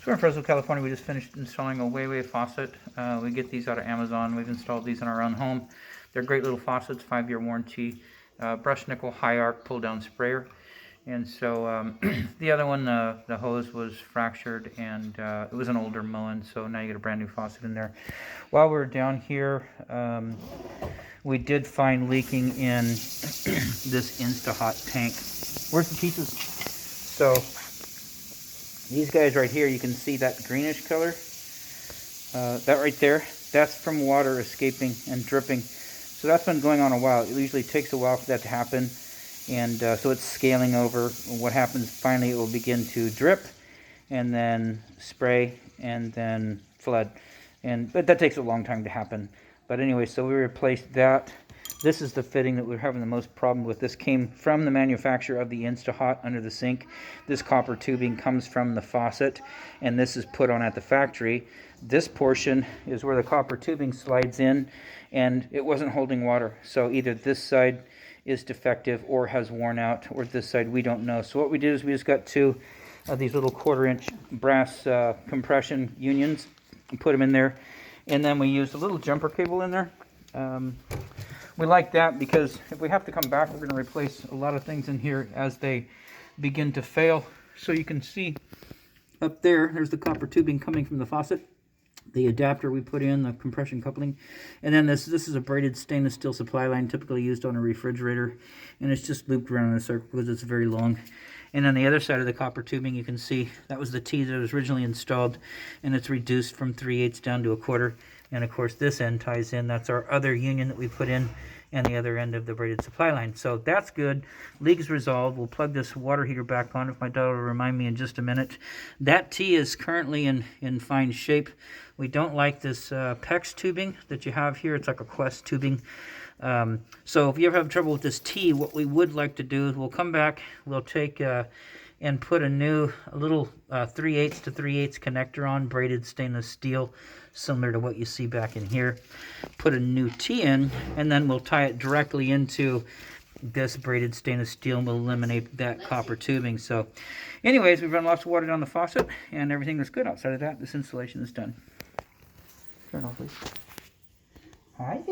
So we're in Fresno, California. We just finished installing a Way faucet. We get these out of Amazon. We've installed these in our own home. They're great little faucets, 5-year warranty, brushed nickel, high arc, pull down sprayer. And so the other one, the hose was fractured, and it was an older Moen, so now you get a brand new faucet in there. While we're down here, we did find leaking in this Insta-Hot tank. Where's the pieces? So these guys right here, you can see that greenish color. That right there, that's from water escaping and dripping. So that's been going on a while. It usually takes a while for that to happen. And so it's scaling over. What happens, finally it will begin to drip and then spray and then flood. But that takes a long time to happen. But anyway, so we replaced that. This is the fitting that we're having the most problem with. This came from the manufacturer of the Insta-Hot under the sink. This copper tubing comes from the faucet, and this is put on at the factory. This portion is where the copper tubing slides in, and it wasn't holding water. So either this side is defective or has worn out, or this side we don't know. So what we did is we just got two of these little 1/4-inch brass compression unions and put them in there, and then we used a little jumper cable in there. We like that because if we have to come back, we're going to replace a lot of things in here as they begin to fail. So you can see up there, there's the copper tubing coming from the faucet. The adapter we put in, the compression coupling, and then this is a braided stainless steel supply line typically used on a refrigerator, and it's just looped around in a circle because it's very long. And on the other side of the copper tubing, you can see that was the T that was originally installed, and it's reduced from 3/8 down to 1/4. And of course this end ties in. That's our other union that we put in, and the other end of the braided supply line. So that's good. Leak is resolved. We'll plug this water heater back on if my daughter will remind me in just a minute. That T is currently in fine shape. We don't like this PEX tubing that you have here. It's like a Quest tubing. So if you ever have trouble with this T, what we would like to do is we'll come back, we'll take and put a little 3/8 to 3/8 connector on, braided stainless steel, similar to what you see back in here. Put a new T in, and then we'll tie it directly into this braided stainless steel, and we'll eliminate that copper tubing. So anyways, we've run lots of water down the faucet, and everything is good. Outside of that, this installation is done. Turn it off, please. All right.